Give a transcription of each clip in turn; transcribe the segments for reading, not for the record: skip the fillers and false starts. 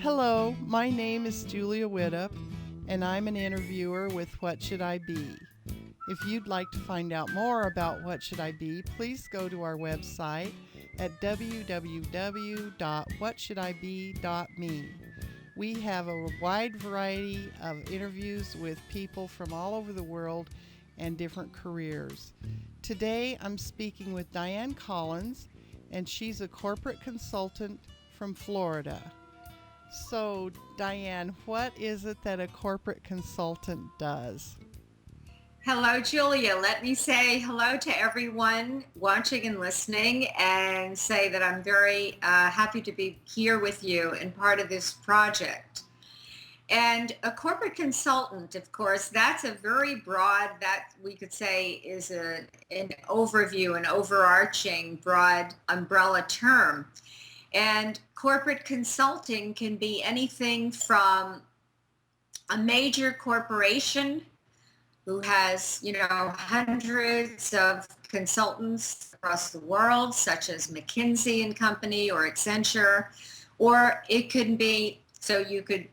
Hello, my name is Julia Widup, and I'm an interviewer with What Should I Be? If you'd like to find out more about What Should I Be, please go to our website at www.whatshouldibe.me. We have a wide variety of interviews with people from all over the world and different careers. Today I'm speaking with Dianne Collins, and she's a corporate consultant from Florida. So, Dianne, what is it that a corporate consultant does? Hello, Julia. Let me say hello to everyone watching and listening and say that I'm very happy to be here with you and part of this project. And a corporate consultant, of course, that's a very broad, that we could say is an overview, an overarching broad umbrella term. And corporate consulting can be anything from a major corporation who has, hundreds of consultants across the world, such as McKinsey and Company or Accenture, or it could be, so you could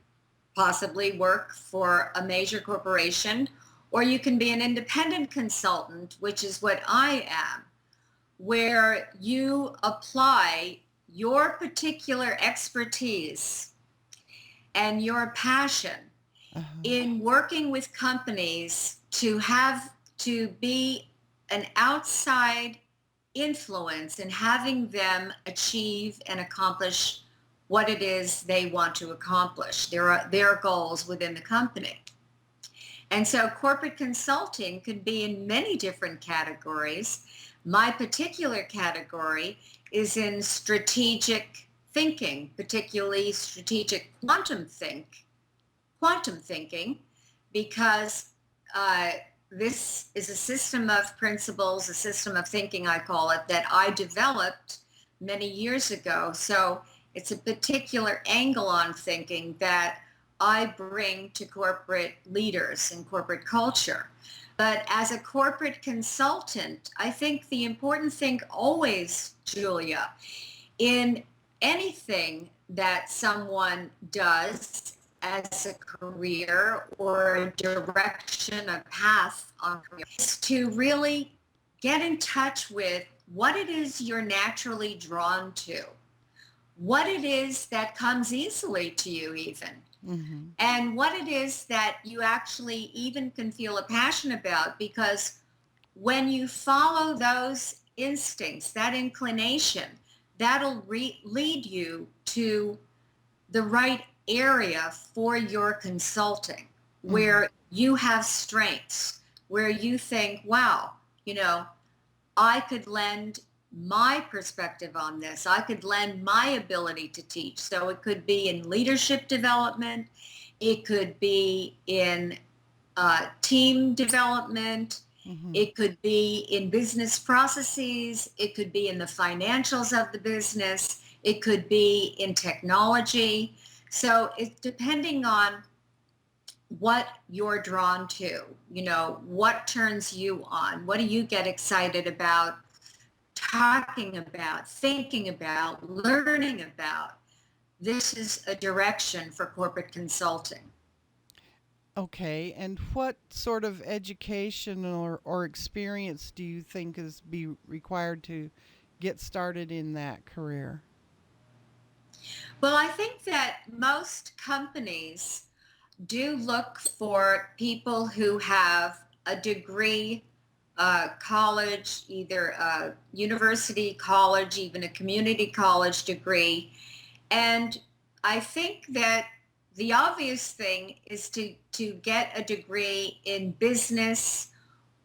possibly work for a major corporation, or you can be an independent consultant, which is what I am, where you apply your particular expertise and your passion in working with companies to be an outside influence in having them achieve and accomplish what it is they want to accomplish, their goals within the company. And so corporate consulting could be in many different categories. My particular category is in strategic thinking, particularly strategic quantum thinking, because this is a system of principles, a system of thinking, I call it, that I developed many years ago. So it's a particular angle on thinking that I bring to corporate leaders and corporate culture. But as a corporate consultant, I think the important thing always, Julia, in anything that someone does as a career or a direction, a path on career, is to really get in touch with what it is you're naturally drawn to, what it is that comes easily to you even, and what it is that you actually even can feel a passion about, because when you follow those instincts, that inclination, that'll lead you to the right area for your consulting, where you have strengths, where you think, wow, I could lend my perspective on this. I could lend my ability to teach. So it could be in leadership development. It could be in team development. It could be in business processes. It could be in the financials of the business. It could be in technology. So it's depending on what you're drawn to, what turns you on, what do you get excited about talking about, thinking about, learning about. This is a direction for corporate consulting. Okay, and what sort of education or experience do you think is be required to get started in that career? Well, I think that most companies do look for people who have a degree, college, either a university, college, even a community college degree. And I think that the obvious thing is to get a degree in business,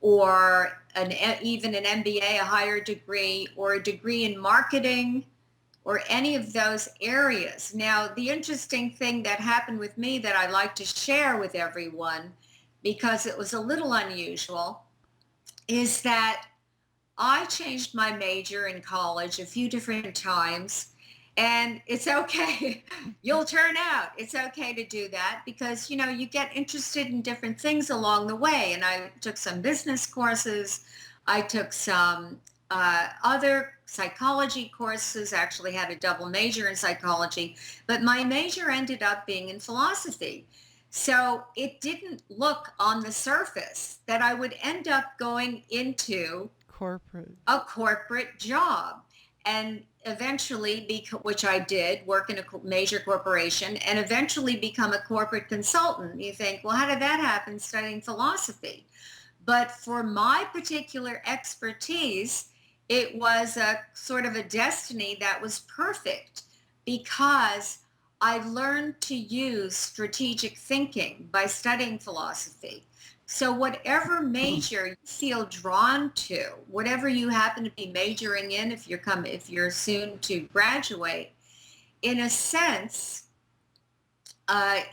or even an MBA, a higher degree, or a degree in marketing, or any of those areas. Now, the interesting thing that happened with me that I like to share with everyone, because it was a little unusual, is that I changed my major in college a few different times. And it's okay. You'll turn out. It's okay to do that, because, you get interested in different things along the way. And I took some business courses. I took some other psychology courses, actually had a double major in psychology, but my major ended up being in philosophy. So it didn't look on the surface that I would end up going into Corporate. a corporate job and eventually, which I did, work in a major corporation and eventually become a corporate consultant. You think, well, how did that happen studying philosophy? But for my particular expertise, it was a sort of a destiny that was perfect because I learned to use strategic thinking by studying philosophy. So whatever major you feel drawn to, whatever you happen to be majoring in, if you're soon to graduate, in a sense, I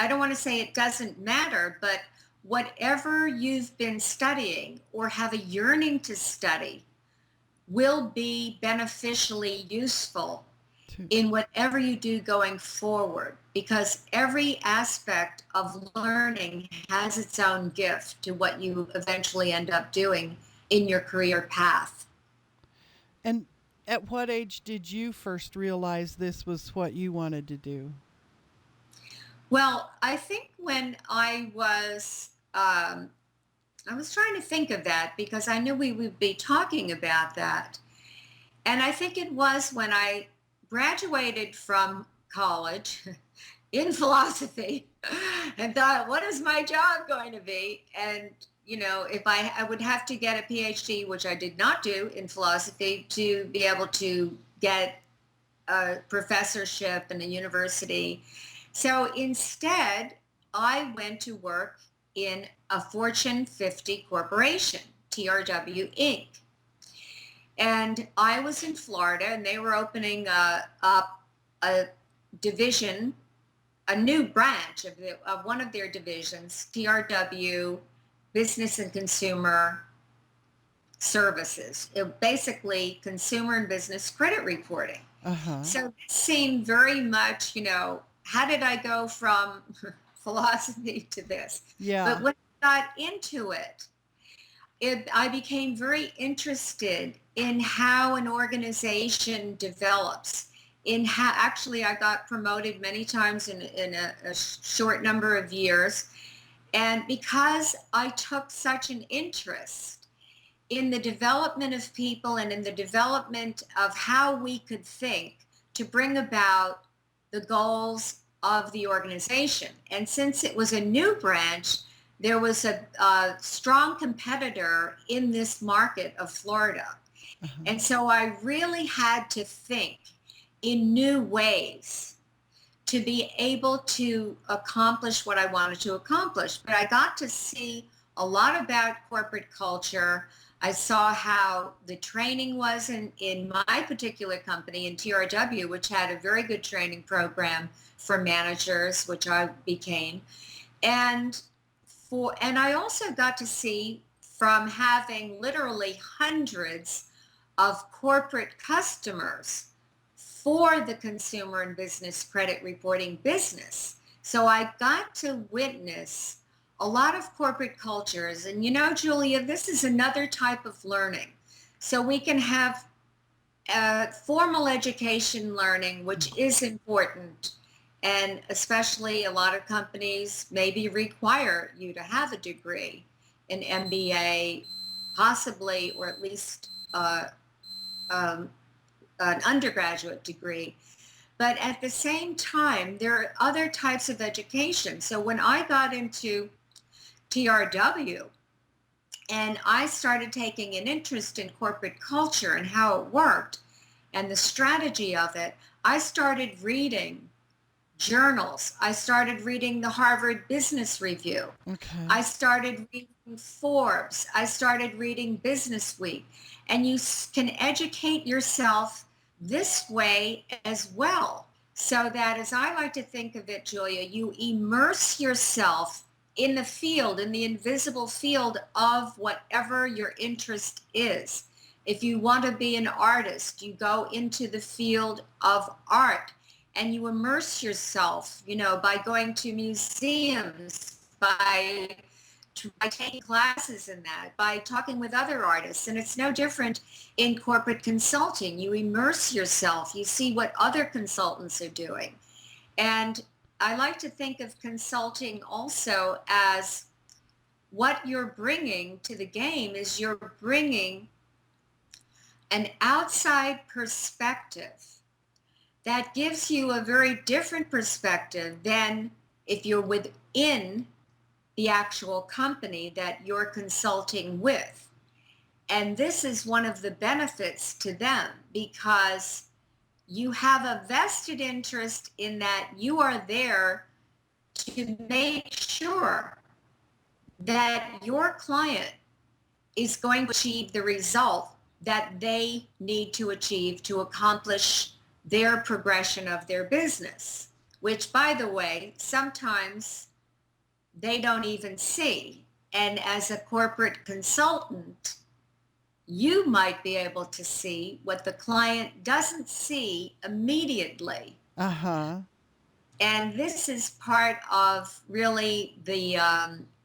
don't want to say it doesn't matter, but whatever you've been studying or have a yearning to study will be beneficially useful in whatever you do going forward, because every aspect of learning has its own gift to what you eventually end up doing in your career path. And at what age did you first realize this was what you wanted to do? Well, I think when I was trying to think of that because I knew we would be talking about that. And I think it was when I graduated from college in philosophy and thought, what is my job going to be? And, if I would have to get a PhD, which I did not do in philosophy, to be able to get a professorship in a university. So instead, I went to work in a Fortune 50 corporation, TRW Inc. And I was in Florida, and they were opening up a division, a new branch of one of their divisions, TRW Business and Consumer Services. Basically, consumer and business credit reporting. Uh-huh. So it seemed very much, how did I go from philosophy to this? Yeah. But when I got into it, I became very interested in how an organization develops, in how actually I got promoted many times in a short number of years. And because I took such an interest in the development of people and in the development of how we could think to bring about the goals of the organization. And since it was a new branch, there was a strong competitor in this market of Florida. Uh-huh. And so I really had to think in new ways to be able to accomplish what I wanted to accomplish. But I got to see a lot about corporate culture. I saw how the training was in my particular company, in TRW, which had a very good training program for managers, which I became. And I also got to see, from having literally hundreds of corporate customers for the consumer and business credit reporting business. So I got to witness a lot of corporate cultures. And Julia, this is another type of learning. So we can have formal education learning, which is important. And especially a lot of companies maybe require you to have a degree, an MBA, possibly, or at least an undergraduate degree. But at the same time, there are other types of education. So when I got into TRW and I started taking an interest in corporate culture and how it worked and the strategy of it, I started reading journals. I started reading the Harvard Business Review. Okay. I started reading Forbes. I started reading Business Week. And you can educate yourself this way as well. So that, as I like to think of it, Julia, you immerse yourself in the field, in the invisible field of whatever your interest is. If you want to be an artist, you go into the field of art and you immerse yourself, by going to museums, by by taking classes in that, by talking with other artists. And it's no different in corporate consulting. You immerse yourself, you see what other consultants are doing. And I like to think of consulting also as what you're bringing to the game is you're bringing an outside perspective that gives you a very different perspective than if you're within the actual company that you're consulting with. And this is one of the benefits to them because you have a vested interest in that you are there to make sure that your client is going to achieve the result that they need to achieve to accomplish their progression of their business, which, by the way, sometimes they don't even see. And as a corporate consultant, you might be able to see what the client doesn't see immediately. Uh-huh. And this is part of really the,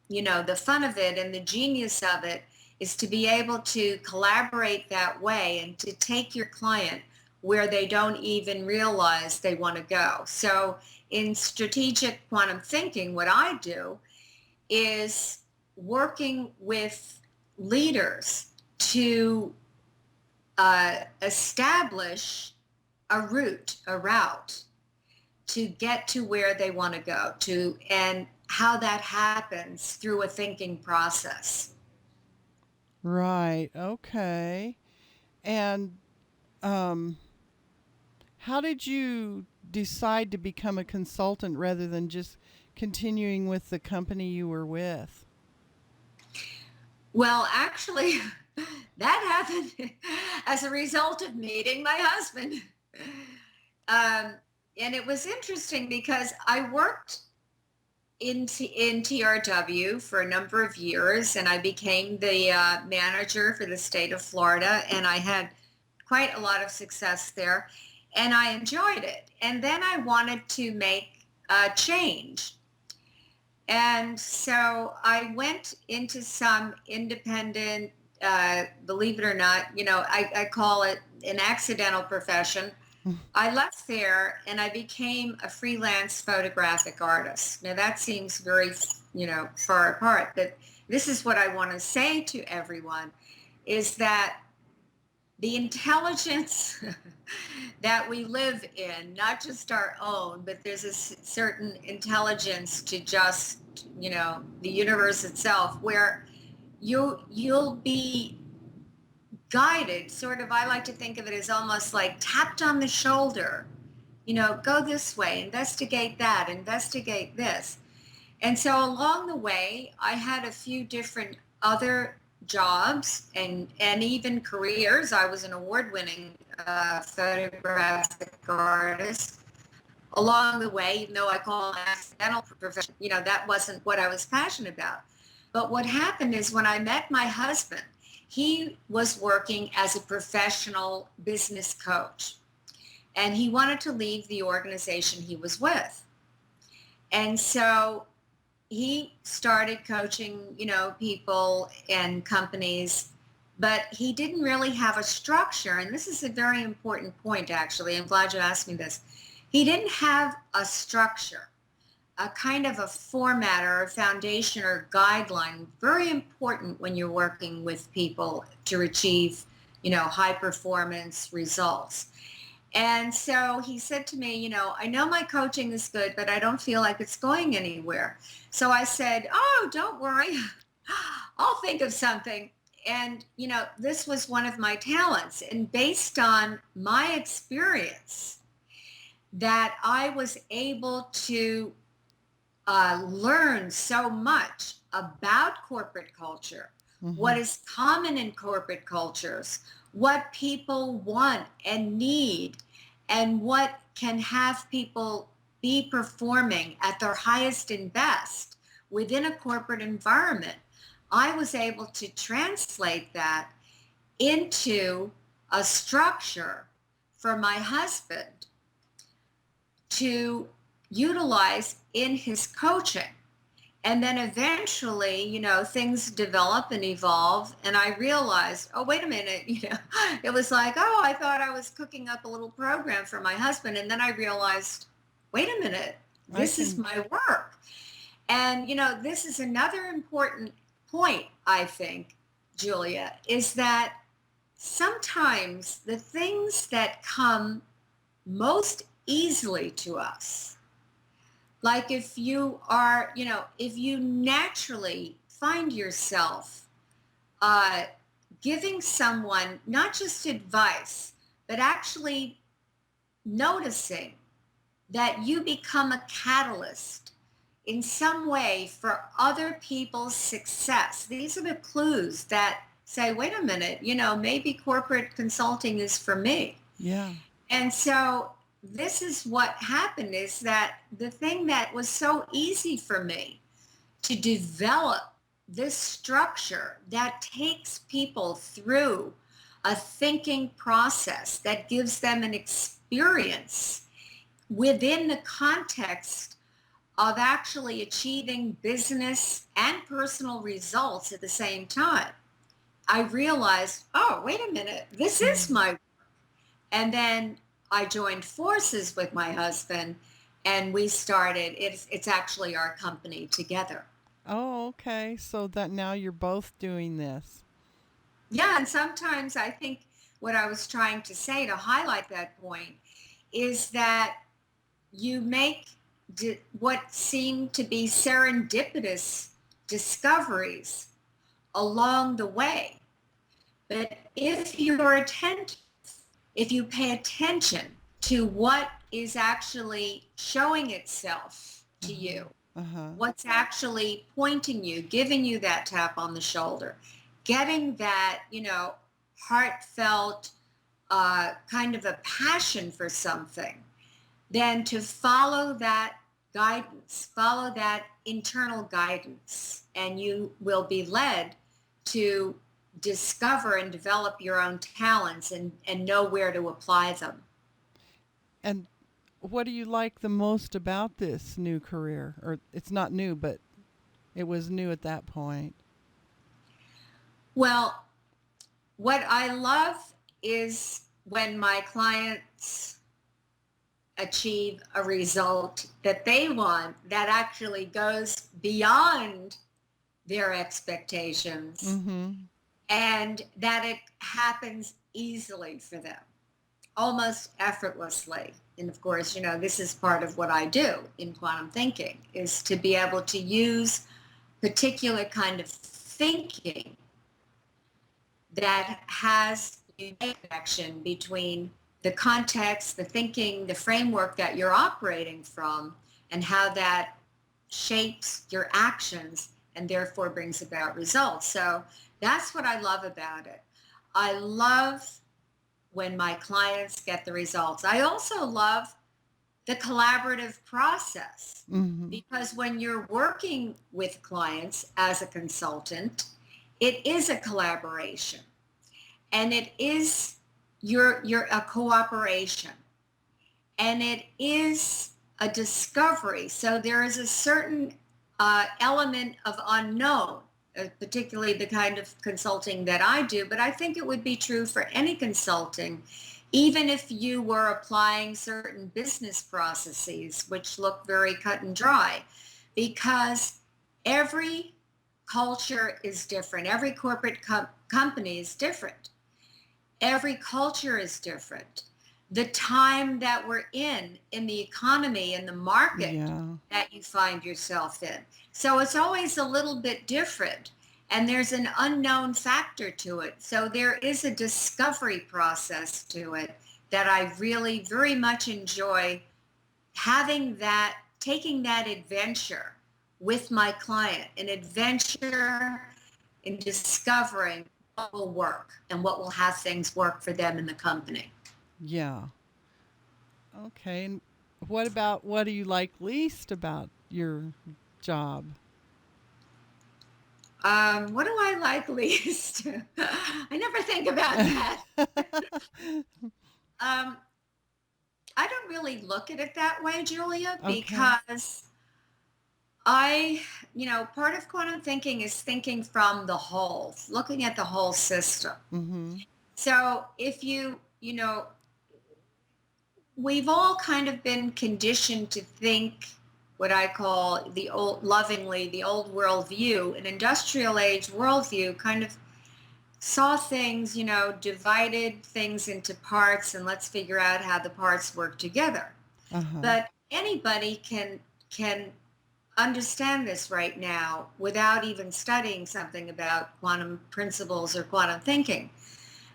the fun of it and the genius of it is to be able to collaborate that way and to take your client where they don't even realize they want to go. So in strategic quantum thinking, what I do is working with leaders to establish a route to get to where they want to go to, and how that happens through a thinking process. Right. Okay. And how did you decide to become a consultant rather than just continuing with the company you were with? Well, actually, that happened as a result of meeting my husband. And it was interesting because I worked in TRW for a number of years, and I became the manager for the state of Florida, and I had quite a lot of success there, and I enjoyed it. And then I wanted to make a change. And so I went into some independent, believe it or not, I call it an accidental profession. I left there and I became a freelance photographic artist. Now that seems very, far apart, but this is what I want to say to everyone is that the intelligence that we live in, not just our own, but there's a certain intelligence to just, the universe itself where you'll be guided, sort of. I like to think of it as almost like tapped on the shoulder, go this way, investigate that, investigate this. And so along the way, I had a few different other jobs and even careers. I was an award-winning photographic artist along the way, even though I call it an accidental profession. That wasn't what I was passionate about. But what happened is when I met my husband, he was working as a professional business coach, and he wanted to leave the organization he was with. And so he started coaching, people and companies, but he didn't really have a structure. And this is a very important point, actually. I'm glad you asked me this. He didn't have a structure, a kind of a format or a foundation or guideline, very important when you're working with people to achieve, high performance results. And so he said to me, I know my coaching is good, but I don't feel like it's going anywhere. So I said, oh, don't worry. I'll think of something. And, this was one of my talents. And based on my experience, that I was able to learn so much about corporate culture, what is common in corporate cultures, what people want and need, and what can have people be performing at their highest and best within a corporate environment. I was able to translate that into a structure for my husband to utilize in his coaching. And then eventually, things develop and evolve. And I realized, oh, wait a minute, it was like, oh, I thought I was cooking up a little program for my husband. And then I realized, wait a minute, I this is can. my work. And, this is another important point, I think, Julia, is that sometimes the things that come most easily to us, like if you are, if you naturally find yourself uh, giving someone not just advice, but actually noticing that you become a catalyst in some way for other people's success. These are the clues that say, wait a minute, maybe corporate consulting is for me. Yeah. And so this is what happened, is that the thing that was so easy for me to develop this structure that takes people through a thinking process that gives them an experience within the context of actually achieving business and personal results at the same time. I realized, oh, wait a minute, this is Mm. my work. And then I joined forces with my husband, and we started, it's actually our company together. Oh, okay. So that now you're both doing this. Yeah, and sometimes I think what I was trying to say to highlight that point is that you make what seem to be serendipitous discoveries along the way. But if you're attentive, if you pay attention to what is actually showing itself to Uh-huh. you, Uh-huh. what's actually pointing you, giving you that tap on the shoulder, getting that, heartfelt kind of a passion for something, then to follow that guidance, follow that internal guidance, and you will be led to discover and develop your own talents and know where to apply them. And what do you like the most about this new career? Or it's not new, but it was new at that point. Well, what I love is when my clients achieve a result that they want that actually goes beyond their expectations, Mm-hmm. and that it happens easily for them, almost effortlessly. And of course, this is part of what I do in quantum thinking, is to be able to use particular kind of thinking that has a connection between the context, the thinking, the framework that you're operating from, and how that shapes your actions and therefore brings about results. So that's what I love about it. I love when my clients get the results. I also love the collaborative process, Mm-hmm. because when you're working with clients as a consultant, it is a collaboration, and it is you're a cooperation, and it is a discovery. So there is a certain element of unknown, particularly the kind of consulting that I do, but I think it would be true for any consulting, even if you were applying certain business processes, which look very cut and dry, because every culture is different. Every corporate company is different. Every culture is different. The time that we're in the economy, in the market Yeah. that you find yourself in. So it's always a little bit different. And there's an unknown factor to it. So there is a discovery process to it that I really very much enjoy, having that, taking that adventure with my client, an adventure in discovering what will work and what will have things work for them in the company. Yeah. Okay. And what do you like least about your job? What do I like least? I never think about that. Um, I don't really look at it that way, Julia, Okay. because Part of quantum thinking is thinking from the whole, looking at the whole system. Mm-hmm. So if we've all kind of been conditioned to think what I call lovingly, the old worldview, an industrial age worldview kind of saw things, divided things into parts and let's figure out how the parts work together. Uh-huh. But anybody can understand this right now without even studying something about quantum principles or quantum thinking,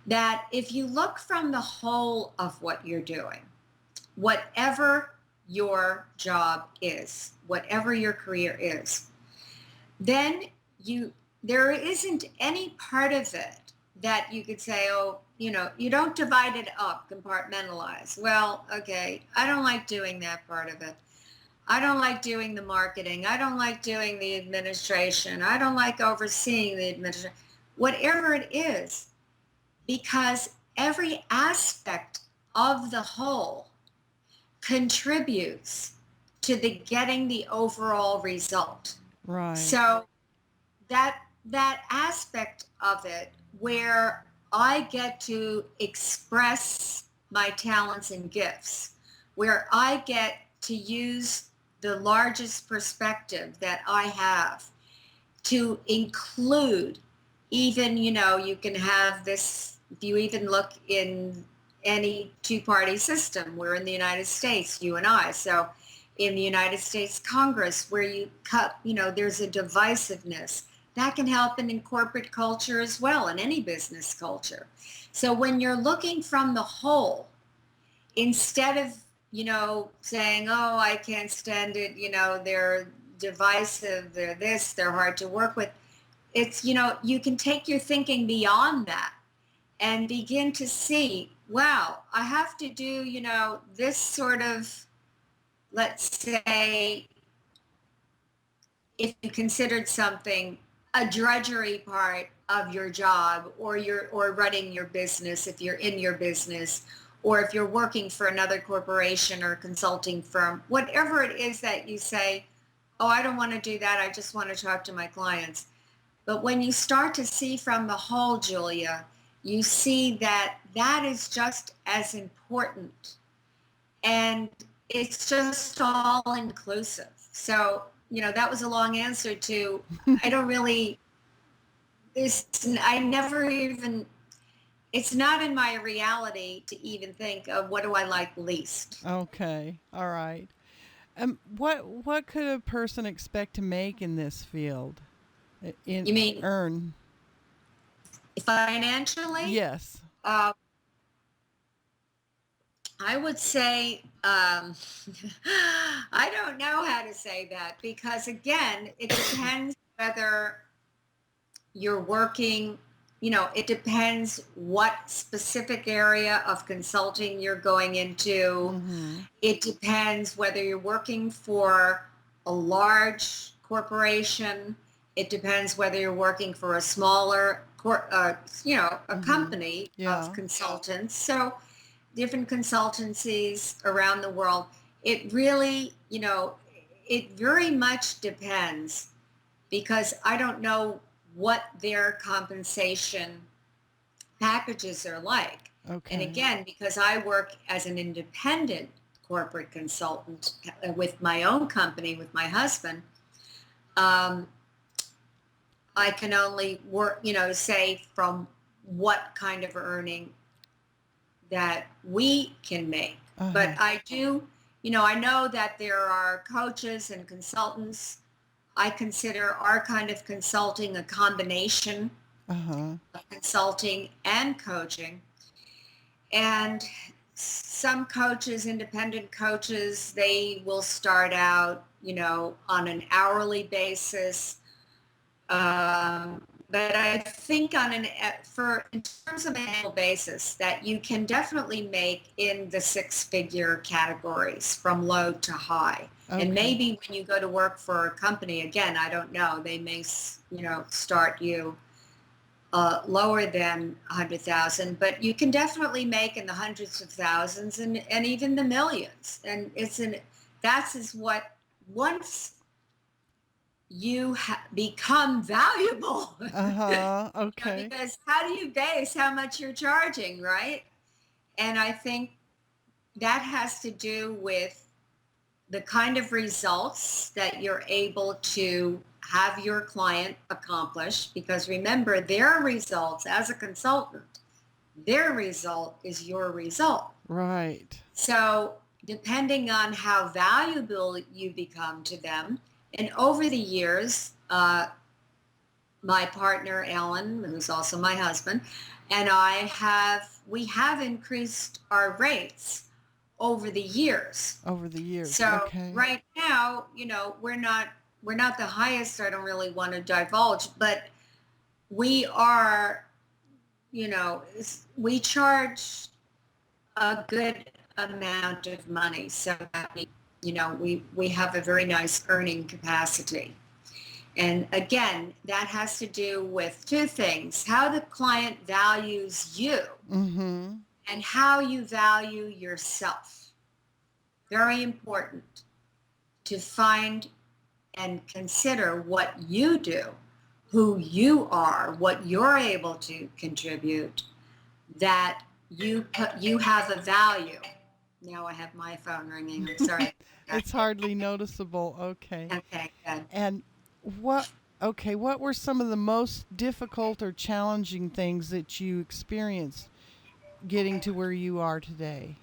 that if you look from the whole of what you're doing, whatever your job is, whatever your career is, then there isn't any part of it that you could say, oh, you don't divide it up, compartmentalize. Well, okay, I don't like doing that part of it. I don't like doing the marketing. I don't like doing the administration. I don't like overseeing the administration. Whatever it is, because every aspect of the whole contributes to getting the overall result. Right. So that aspect of it where I get to express my talents and gifts, where I get to use the largest perspective that I have to include even, you can have this, if you even look in any two-party system, we're in the United States, you and I. So in the United States Congress, where there's a divisiveness, that can happen in corporate culture as well, in any business culture. So when you're looking from the whole, instead of, saying, oh, I can't stand it, they're divisive, they're this, they're hard to work with, it's, you can take your thinking beyond that and begin to see, wow, I have to do, this sort of, let's say, if you considered something a drudgery part of your job, or running your business, if you're in your business, or if you're working for another corporation or consulting firm, whatever it is that you say, oh, I don't want to do that, I just want to talk to my clients. But when you start to see from the whole, Julia, you see that that is just as important, and it's just all inclusive. So, that was a long answer to, I don't really, I never even, it's not in my reality to even think of what do I like least. Okay. All right. What could a person expect to make in this field? You mean Earn? financially? Yes. Uh, I would say, I don't know how to say that, because again, it depends whether you're working, it depends what specific area of consulting you're going into. Mm-hmm. It depends whether you're working for a large corporation. It depends whether you're working for a smaller, company of consultants. So different consultancies around the world. It really, it very much depends, because I don't know what their compensation packages are like. Okay. And again, because I work as an independent corporate consultant with my own company, with my husband, I can only work, say from what kind of earning that we can make. Uh-huh. But I do, I know that there are coaches and consultants. I consider our kind of consulting a combination Uh-huh. of consulting and coaching. And some coaches, independent coaches, they will start out, on an hourly basis. But I think in terms of an annual basis, that you can definitely make in the six-figure categories from low to high. Okay. And maybe when you go to work for a company, again, I don't know, they may, start you lower than 100,000, but you can definitely make in the hundreds of thousands and even the millions. And that's what once you become valuable. Uh-huh. Okay. Because how do you base how much you're charging, right? And I think that has to do with the kind of results that you're able to have your client accomplish. Because remember, their results as a consultant, their result is your result. Right. So depending on how valuable you become to them, and over the years, my partner Alan, who's also my husband, and we have increased our rates over the years. Over the years. So Okay. right now, we're not the highest. I don't really want to divulge, but we are, we charge a good amount of money, so that we have a very nice earning capacity. And again, that has to do with two things: how the client values you Mm-hmm. and how you value yourself. Very important to find and consider what you do, who you are, what you're able to contribute, that you have a value. Now I have my phone ringing. I'm sorry. It's hardly noticeable. Okay. Okay, good. And what what were some of the most difficult or challenging things that you experienced getting to where you are today?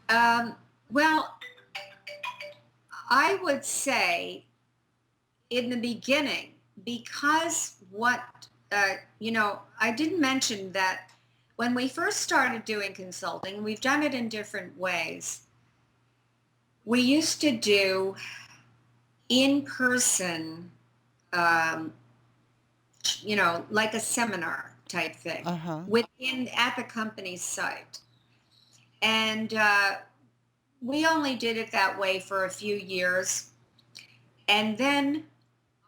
Um, well, I would say in the beginning, because I didn't mention that when we first started doing consulting, we've done it in different ways. We used to do in-person, um, like a seminar type thing Uh-huh. at the company's site. And we only did it that way for a few years. And then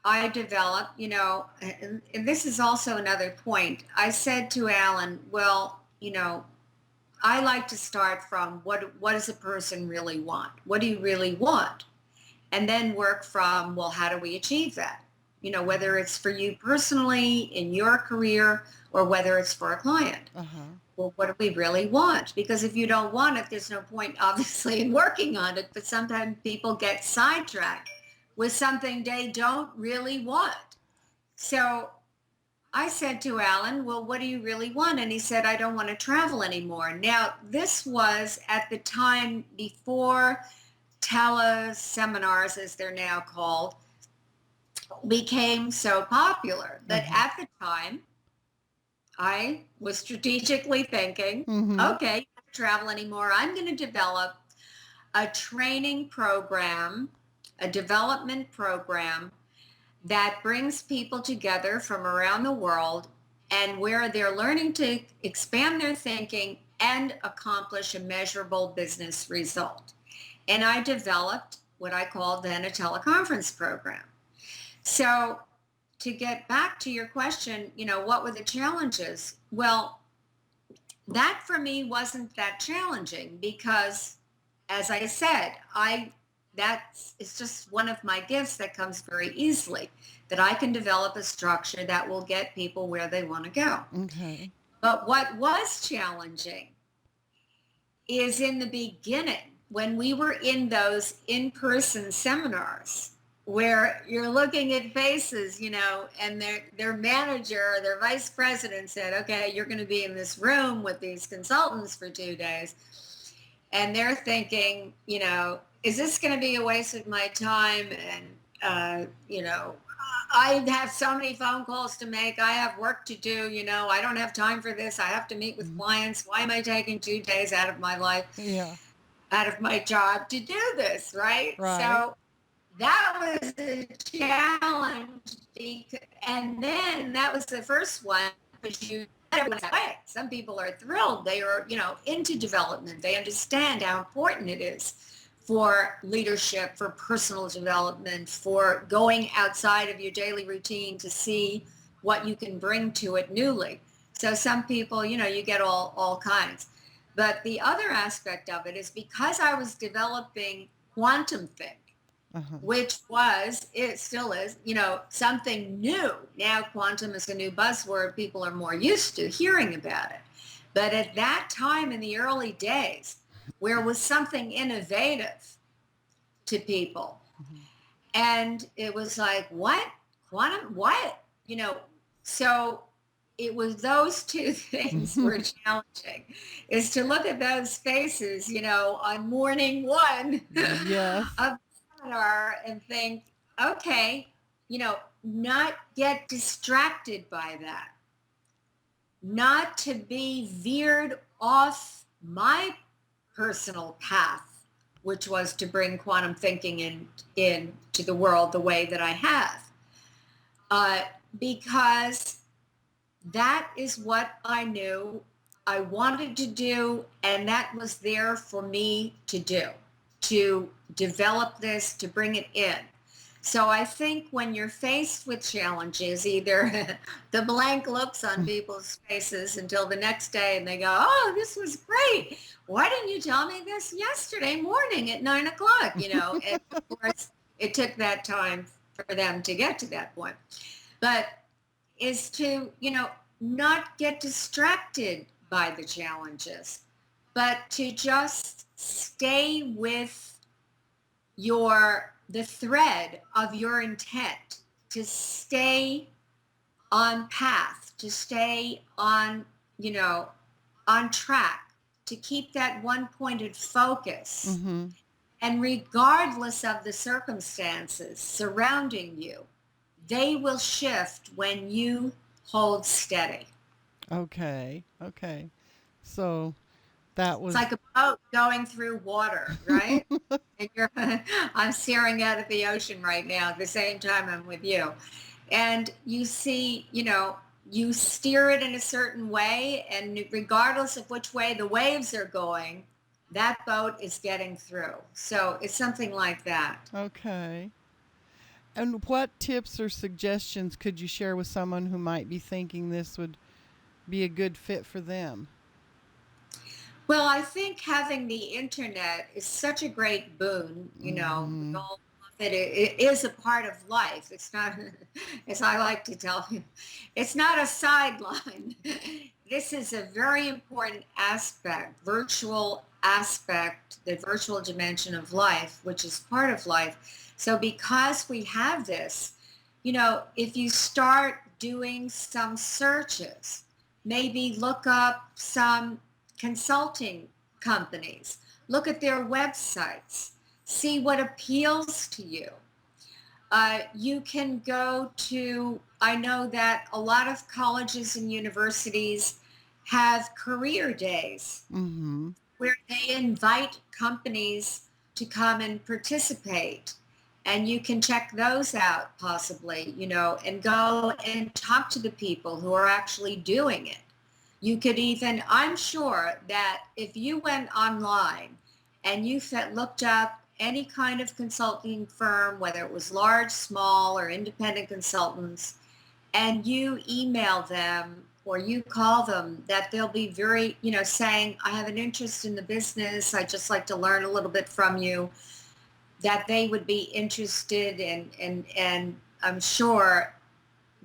I developed, and this is also another point. I said to Alan, well, I like to start from what does a person really want? What do you really want? And then work from, well, how do we achieve that? Whether it's for you personally in your career or whether it's for a client. Uh-huh. Well, what do we really want? Because if you don't want it, there's no point, obviously, in working on it. But sometimes people get sidetracked with something they don't really want. So I said to Alan, well, what do you really want? And he said, I don't want to travel anymore. Now, this was at the time before teleseminars, as they're now called, became so popular. But Uh-huh. at the time, I was strategically thinking, Mm-hmm. okay, I don't travel anymore. I'm going to develop a training program, a development program that brings people together from around the world and where they're learning to expand their thinking and accomplish a measurable business result. And I developed what I called then a teleconference program. So to get back to your question, what were the challenges? Well, that for me wasn't that challenging because, as I said, it's just one of my gifts that comes very easily, that I can develop a structure that will get people where they want to go. Okay. But what was challenging is in the beginning when we were in those in-person seminars where you're looking at faces, and their manager, their vice president said, okay, you're going to be in this room with these consultants for 2 days. And they're thinking, is this going to be a waste of my time? And, I have so many phone calls to make. I have work to do. I don't have time for this. I have to meet with Mhm. clients. Why am I taking 2 days out of my life, Yeah. out of my job to do this? Right. Right. So that was a challenge. And then that was the first one, because everyone's that way. Some people are thrilled. They are, into development. They understand how important it is for leadership, for personal development, for going outside of your daily routine to see what you can bring to it newly. So some people, you get all kinds. But the other aspect of it is because I was developing QuantumThink, Uh-huh. which was, it still is, something new. Now quantum is a new buzzword. People are more used to hearing about it. But at that time in the early days, where it was something innovative to people, Mhm. and it was like, what? Quantum? What? So it was those two things were challenging, is to look at those faces, on morning one Yes. of the seminar and think, okay, not get distracted by that, not to be veered off my personal path, which was to bring quantum thinking into the world the way that I have, uh, because that is what I knew I wanted to do, and that was there for me to do, to develop this, to bring it in. So I think when you're faced with challenges, either the blank looks on people's faces until the next day and they go, oh, this was great. Why didn't you tell me this yesterday morning at 9 o'clock? And of course, it took that time for them to get to that point. But is to, not get distracted by the challenges, but to just stay with the thread of your intent, to stay on path, to stay on track, to keep that one pointed focus. Mm-hmm. And regardless of the circumstances surrounding you, they will shift when you hold steady. Okay. Okay. So that It's was like a boat going through water, right? And I'm staring out at the ocean right now at the same time I'm with you. And you see, you steer it in a certain way, and regardless of which way the waves are going, that boat is getting through. So it's something like that. okay. And what tips or suggestions could you share with someone who might be thinking this would be a good fit for them? Well, I think having the internet is such a great boon. We Mm-hmm. all love it. It is a part of life. It's not, as I like to tell you, it's not a sideline. This is a very important aspect, virtual aspect, the virtual dimension of life, which is part of life. So because we have this, if you start doing some searches, maybe look up some consulting companies, look at their websites, see what appeals to you. You can go to, I know that a lot of colleges and universities have career days Mm-hmm. where they invite companies to come and participate. And you can check those out possibly, and go and talk to the people who are actually doing it. You could even, I'm sure that if you went online and you looked up any kind of consulting firm, whether it was large, small, or independent consultants, and you email them or you call them, that they'll be very, saying, I have an interest in the business. I'd just like to learn a little bit from you, that they would be interested and I'm sure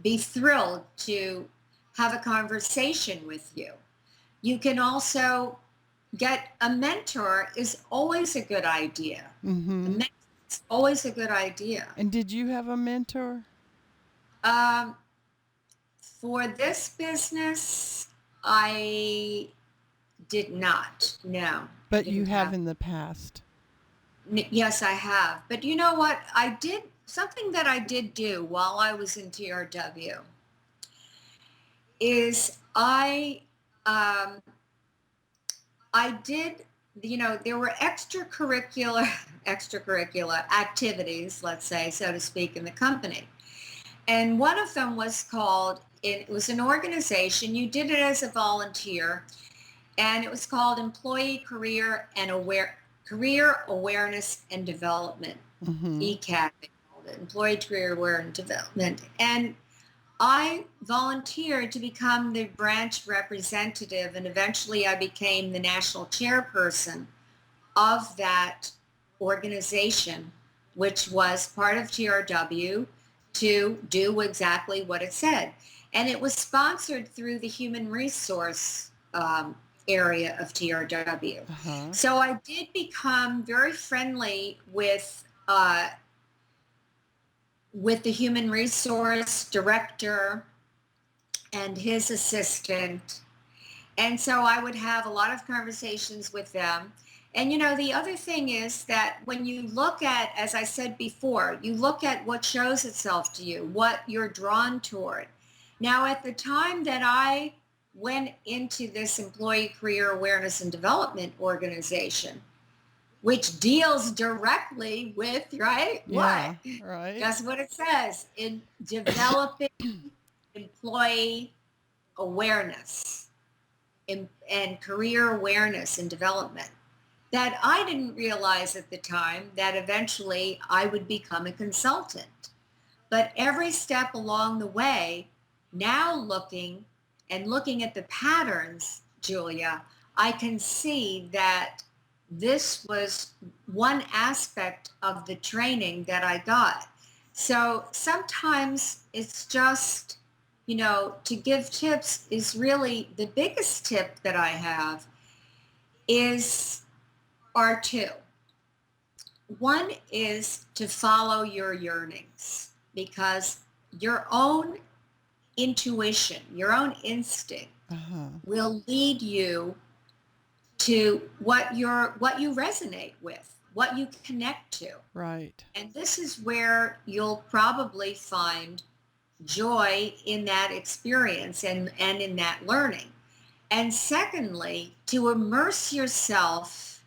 be thrilled to have a conversation with you. You can also get a mentor, is always a good idea. A Mm-hmm. mentor is always a good idea. And did you have a mentor? Um, for this business, I did not. No, I But you didn't have have. in the past. Yes, I have. But you know what? I did something that I did do while I was in TRW is um, I did, there were extracurricular activities, let's say, so to speak, in the company. And one of them was called, it was an organization, you did it as a volunteer, and it was called Career Awareness and Development, Mm-hmm. ECAD, they called it, Employee Career Awareness and Development. And I volunteered to become the branch representative, and eventually I became the national chairperson of that organization which was part of TRW, to do exactly what it said. And it was sponsored through the human resource area of TRW. Uh-huh. So I did become very friendly with the human resource director and his assistant. And so I would have a lot of conversations with them. And the other thing is that when you look at, as I said before, you look at what shows itself to you, what you're drawn toward. Now, at the time that I went into this employee career awareness and development organization, which deals directly with, right? Yeah, What? right. That's what it says, in developing employee awareness and career awareness and development, that I didn't realize at the time that eventually I would become a consultant. But every step along the way, now looking at the patterns, Julia, I can see that this was one aspect of the training that I got. So sometimes it's just, to give tips is really the biggest tip that I have are two. One is to follow your yearnings, because your own intuition, your own instinct Uh-huh. will lead you to what you resonate with, what you connect to. Right. And this is where you'll probably find joy in that experience and in that learning. And secondly, to immerse yourself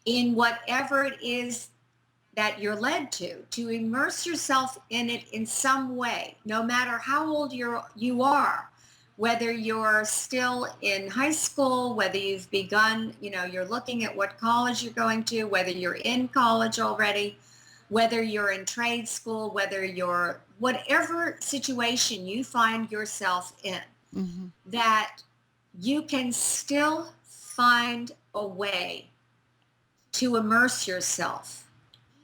in whatever it is that you're led to immerse yourself in it in some way, no matter how old you are, whether you're still in high school, whether you've begun, you're looking at what college you're going to, whether you're in college already, whether you're in trade school, whatever situation you find yourself in, Mm-hmm. that you can still find a way to immerse yourself,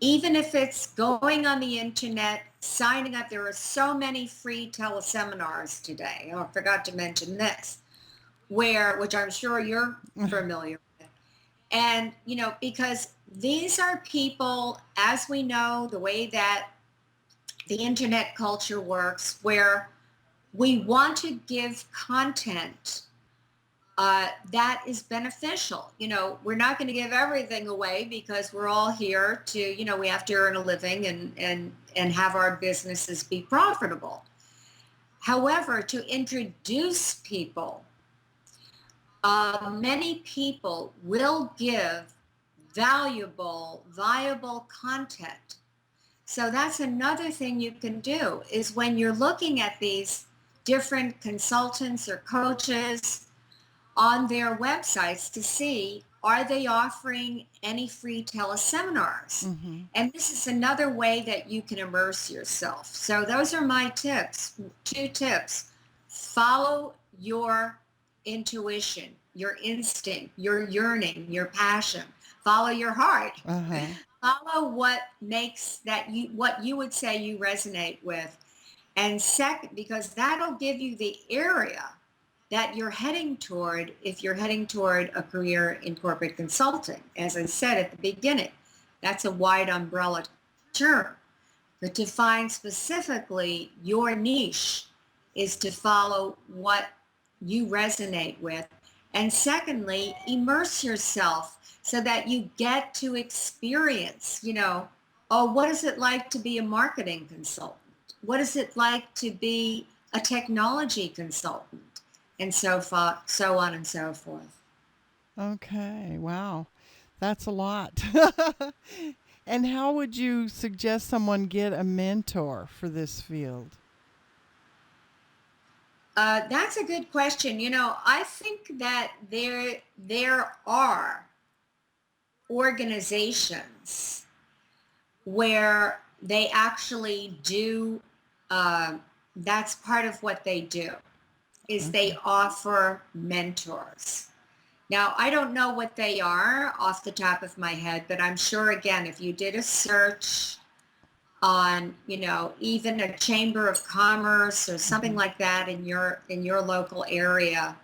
even if it's going on the internet, signing up. There are so many free teleseminars today. Oh, I forgot to mention this, which I'm sure you're familiar with. And, because these are people, as we know, the way that the internet culture works, where we want to give content that is beneficial. We're not going to give everything away, because we're all here to, we have to earn a living and have our businesses be profitable. However, to introduce people, many people will give viable content. So that's another thing you can do, is when you're looking at these different consultants or coaches on their websites, to see, are they offering any free teleseminars? Mm-hmm. And this is another way that you can immerse yourself. So those are my tips, 2 tips. Follow your intuition, your instinct, your yearning, your passion. Follow your heart. Uh-huh. Follow what you would say you resonate with. And second, because that'll give you the area that you're heading toward, if you're heading toward a career in corporate consulting. As I said at the beginning, that's a wide umbrella term. But to find specifically your niche is to follow what you resonate with. And secondly, immerse yourself so that you get to experience, what is it like to be a marketing consultant? What is it like to be a technology consultant? And so on and so forth. Okay. Wow. That's a lot. And how would you suggest someone get a mentor for this field? That's a good question. I think that there are organizations where they actually do, that's part of what they do, is they offer mentors. Now, I don't know what they are off the top of my head, but I'm sure, again, if you did a search on, even a chamber of commerce or something Mhm. like that in your local area,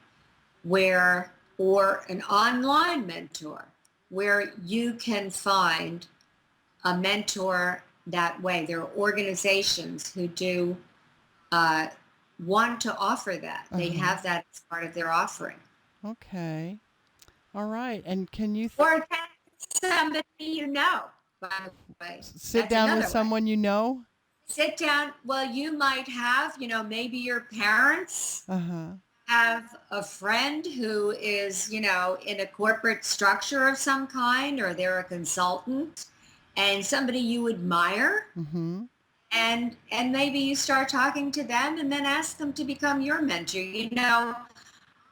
where, or an online mentor, where you can find a mentor that way. There are organizations who do uh, want to offer that. They Uh-huh. have that as part of their offering. Okay. All right. And can you Or somebody by the way. sit That's down with another way. someone you know? Sit down. Well, you might have, maybe your parents Uh-huh. have a friend who is, in a corporate structure of some kind, or they're a consultant, and somebody you admire, Mm-hmm. and maybe you start talking to them and then ask them to become your mentor.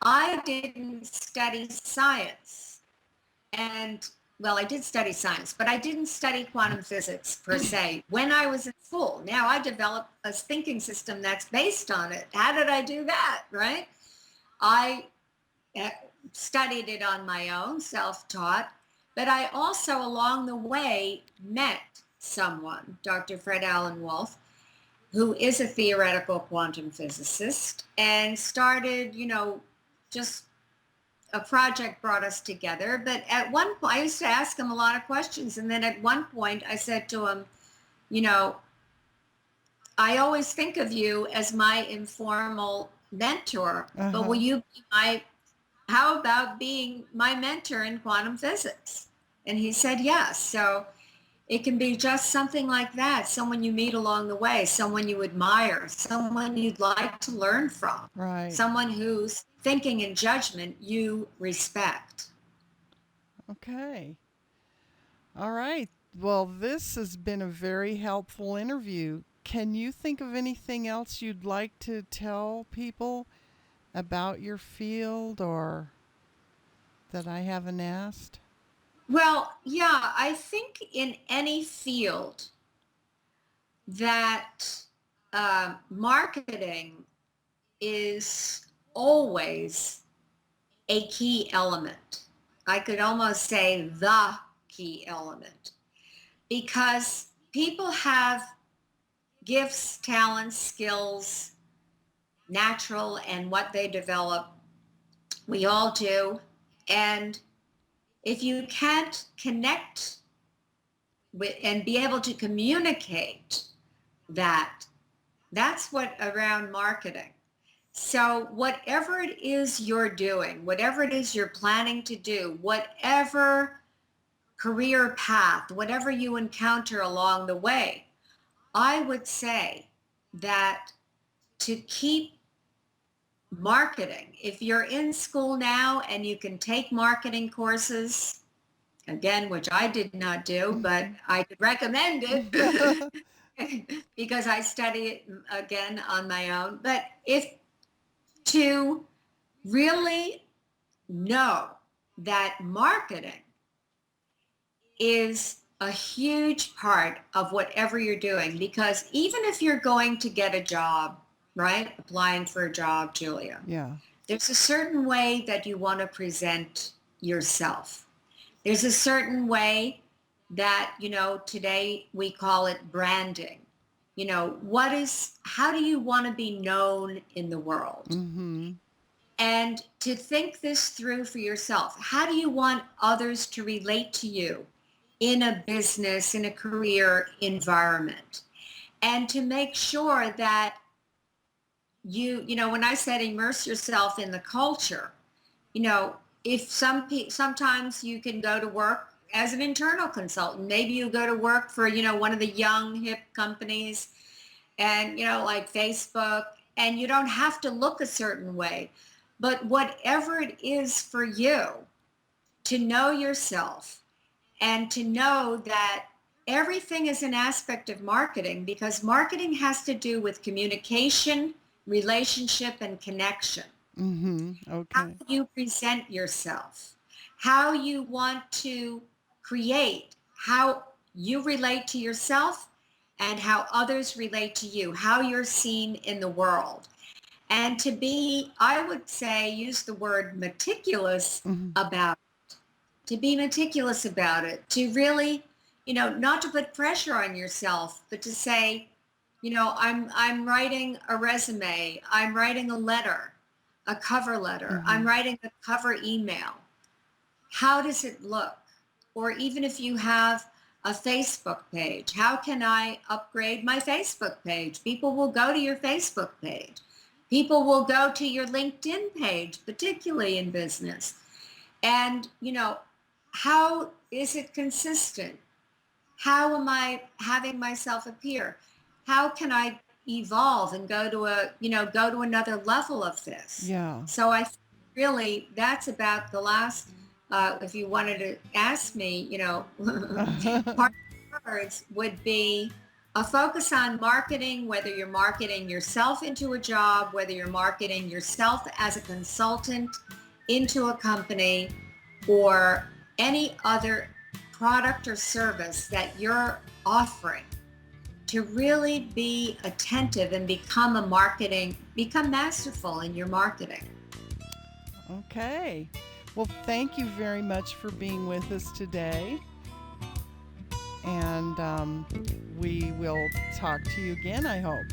I didn't study science, and well, I did study science, but I didn't study quantum physics per se when I was in school. Now I developed a thinking system that's based on it. How did I do that, right? I uh, studied it on my own, self-taught, but I also along the way met someone, Dr. Fred Alan Wolf, who is a theoretical quantum physicist, and started, just a project brought us together. But at one point, I used to ask him a lot of questions. And then at one point, I said to him, you know, I always think of you as my informal mentor, but will Uh-huh. you be how about being my mentor in quantum physics? And he said yes. So it can be just something like that. Someone you meet along the way, someone you admire, someone you'd like to learn from, Right. someone whose thinking and judgment you respect. Okay. All right. Well, this has been a very helpful interview. Can you think of anything else you'd like to tell people about your field or that I haven't asked? Well, yeah, I think in any field that marketing is always a key element. I could almost say the key element, because people have gifts, talents, skills, natural and what they develop. We all do. And if you can't connect with and be able to communicate that, that's what around marketing. So whatever it is you're doing, whatever it is you're planning to do, whatever career path, whatever you encounter along the way, I would say that to keep marketing, if you're in school now and you can take marketing courses, again, which I did not do, but I could recommend it because I study it again on my own. But if to really know that marketing is a huge part of whatever you're doing, because even if you're going to get a job, right, applying for a job, Julia, Yeah. there's a certain way that you want to present yourself. There's a certain way that, today we call it branding. How do you want to be known in the world? Mm-hmm. And to think this through for yourself. How do you want others to relate to you in a business, in a career environment? And to make sure that when I said immerse yourself in the culture, if sometimes you can go to work as an internal consultant, maybe you go to work for, one of the young hip companies, and, like Facebook, and you don't have to look a certain way. But whatever it is for you, to know yourself and to know that everything is an aspect of marketing, because marketing has to do with communication, relationship, and connection. Mm-hmm. How Okay. you present yourself, how you want to create, how you relate to yourself, and how others relate to you, how you're seen in the world. And to be, I would say, use the word meticulous Mm-hmm. about it, to be meticulous about it, to really not to put pressure on yourself, but to say, I'm writing a resume, I'm writing a letter, a cover letter, Mm-hmm. I'm writing a cover email. How does it look? Or even if you have a Facebook page, how can I upgrade my Facebook page? People will go to your Facebook page. People will go to your LinkedIn page, particularly in business. And, how is it consistent? How am I having myself appear? How can I evolve and go to another level of this? Yeah. So I think really that's about the last, if you wanted to ask me, part of the words would be a focus on marketing, whether you're marketing yourself into a job, whether you're marketing yourself as a consultant into a company, or any other product or service that you're offering, to really be attentive and become masterful in your marketing. Okay. Well, thank you very much for being with us today. And we will talk to you again, I hope.